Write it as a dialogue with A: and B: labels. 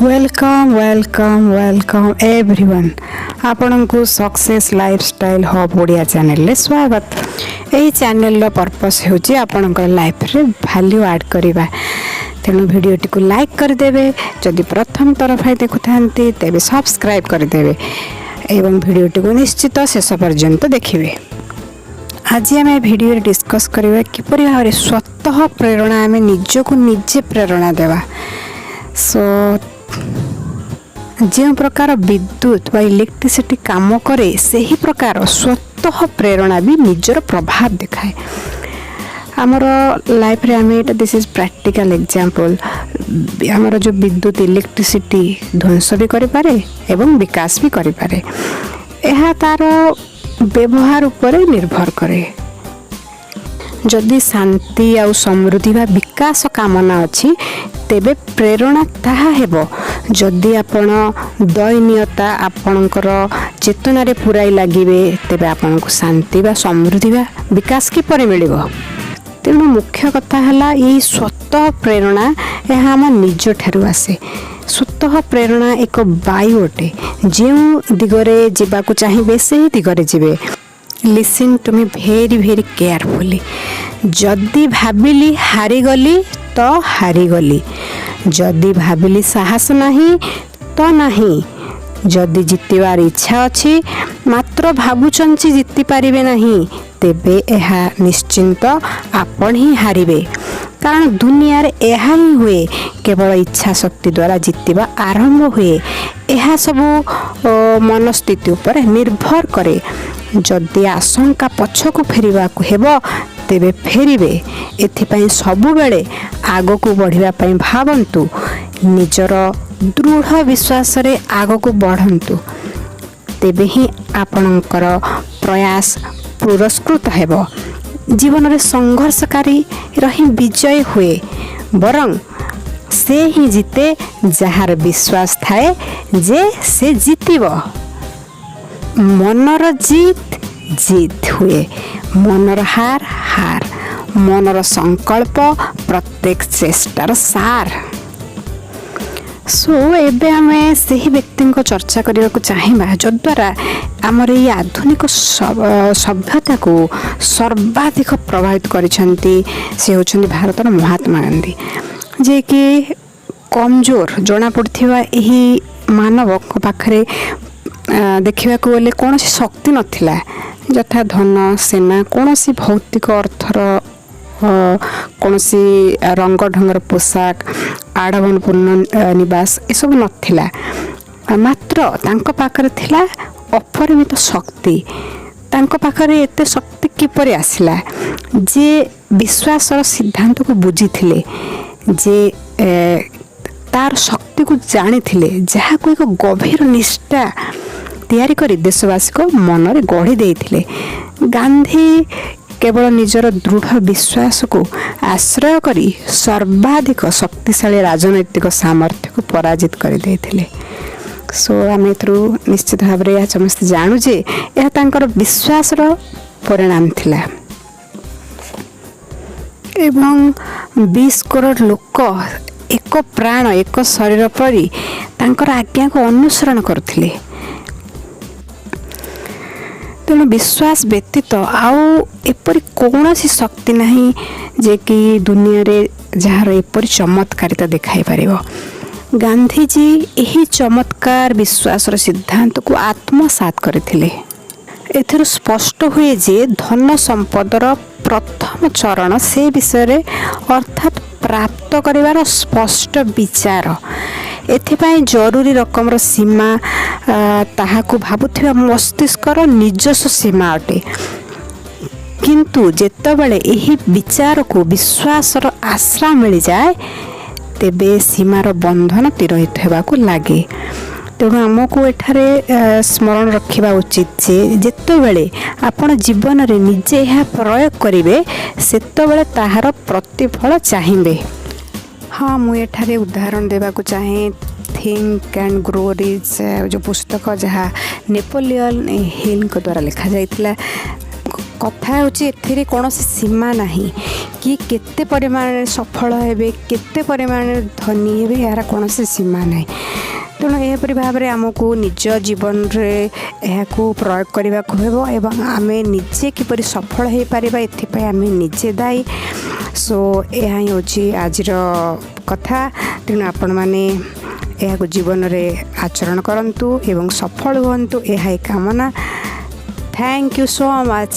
A: Welcome everyone आपण को success lifestyle hub Odia channel रे स्वागत। यही चैनल रो पर्पस होची आपण लाइफ रे वैल्यू ऐड करबा। तेणु वीडियोटी को लाइक करदेवे, जदि प्रथम तरफ देखु थांती तेबे सब्सक्राइब करदेवे एवं वीडियोटी को निश्चित शेष पर्यंत देखिए। आज आम वीडियो डिस्कस करबा किपरि भाव स्वतः प्रेरणा आम निजको निजे प्रेरणा देवा। जो प्रकार विद्युत व इलेक्ट्रिसिटी काम करे से ही प्रकार स्वतः प्रेरणा भी निजर प्रभाव दिखाए आमर लाइफ रे। आम दिस इज प्रैक्टिकल एग्जांपल। आमर जो विद्युत इलेक्ट्रिसिटी ध्वंस भी करि पारे एवं विकास भी करि पारे। यह तार व्यवहार उपर निर्भर करे। जदि शांति आ समृद्धि व विकास कामना अच्छी तेबे प्रेरणा ताहा हेबो। जदि आपण दैन्यता आपणकर चेतना रे पुराई लागिबे तेबे आपनको शांति व समृद्धि व विकास किपरि मिलिबो। तेणु मुख्य कथा हला ये स्वतः प्रेरणा यह आम निज ठारू आसे। स्वतः प्रेरणा एक वायु अटे, जो दिगरे जीवाकू चाहिए से ही दिगरे जीवे। Listen to me very very carefully. जदि भाविली हारीगली तो हारीगली, जदि भाविली साहस नहीं तो नहीं, जदि जितबार इच्छा अच्छी मात्र भावुचंची जिति पारिबे नहीं तेबे एहा निश्चिंत आपण ही हारिबे। कारण दुनिया रे एहा ही हुए, केवल इच्छा शक्ति द्वारा जितवा आरंभ हुए। एहा सबु मनस्थिति उपर निर्भर करे। जदि आशंका पछकू फेरिबा को हेबो तेबे फेरिबे। एथिपाई सबु बेले आगो को बढ़िबा पई भावंतु। निजर दृढ़ विश्वास रे आगो को बढ़ंतु, तेबे ही आपणकर प्रयास पुरस्कृत हेबो। जीवन रे संघर्षकारी रही विजय हुए, बरं से ही जीते जहार विश्वास थाए जे से जीतिबो। मनर जीत जीत हुए, मनर हार हार, मनर संकल्प प्रत्येक चेष्टार सार। एबे आमे सही व्यक्ति को चर्चा करने को चाहिए जो द्वारा आमर ये आधुनिक सभ्यता को सर्वाधिक प्रभावित करिसेंती। से होचंदी भारतर महात्मा गांधी, जे कि कमजोर जना पड़थिबा एही मानव को पाखरे देखा गले कौन शक्ति नथिला, यथा धन सेना, कौन भौतिक अर्थर, कौन रंग ढंगर पोशाक, आडम्बरपूर्ण निवास एसब नथिला। मात्र तांको पाखरे थिला अपरिमित शक्ति। तांको पाखरे एते शक्ति किपरि आसिला? जे विश्वासर सिद्धांत को बुझीथिले, जे तार शक्ति को जानिथिले, जहा को एक गभीर निष्ठा तैयारी करी देशवासी को मन रे गढ़ी देइथिले। गांधी केवल निजर दृढ़ विश्वास को आश्रय करी सर्वाधिक शक्तिशाली राजनैतिक सामर्थ्य को पराजित कर देइथिले। आम एथरू निश्चित भाव में समस्त जानू जे यह तांकर विश्वास रो परिणाम थिला। एवं 20 करोड़ लोक एक प्राण एक शरीर परी तांकर आज्ञा को अनुसरण करथिले। तेणु विश्वास व्यतीत आउ एपरी कौन शक्ति नहीं जे कि दुनिया रे जार एपरी चमत्कारिता देखाई पारिबो। गांधीजी यही चमत्कार विश्वास सिद्धांत को आत्मसात करथिले। एथर स्पष्ट हुए जे धन संपदर प्रथम चरण से विषय रे अर्थात प्राप्त करिवार स्पष्ट विचार। एथिपाई जरूरी रकम सीमा ताहाकू भाबुथिबा मस्तिष्कर निजस्व सीमा अटे। किंतु जेतेबेले एही विचार को विश्वासर आश्रा मिल जाए तेबे सीमार बंधन तिरहित हेबाकू लागे। तेणु आमको एठारे स्मरण रखिबा उचित जे जेतेबेले आपण जीवन रे निजे यह प्रयोग करिवे सेतेबेले ताहार प्रतिफल चाहिबे। हाँ, मुझे एठारे उदाहरण देवाकू चाहे थिंक एंड ग्रो रिच जो पुस्तक जहाँ नेपोलियन हिल को द्वारा लिखा जाइतिला। କଥା ହେଉଛି ଏଥିରେ କୌଣସି ସୀମା ନାହିଁ କି କେତେ ପରିମାଣରେ ସଫଳ ହେବେ, କେତେ ପରିମାଣରେ ଧନୀ ହେବେ, ଏହାର କୌଣସି ସୀମା ନାହିଁ। ତେଣୁ ଏହିପରି ଭାବରେ ଆମକୁ ନିଜ ଜୀବନରେ ଏହାକୁ ପ୍ରୟୋଗ କରିବାକୁ ହେବ ଏବଂ ଆମେ ନିଜେ କିପରି ସଫଳ ହୋଇପାରିବା ଏଥିପାଇଁ ଆମେ ନିଜେ ଦାୟୀ। ସୋ ଏହା ହିଁ ହେଉଛି ଆଜିର କଥା। ତେଣୁ ଆପଣମାନେ ଏହାକୁ ଜୀବନରେ ଆଚରଣ କରନ୍ତୁ ଏବଂ ସଫଳ ହୁଅନ୍ତୁ, ଏହା ହିଁ କାମନା। Thank you so much.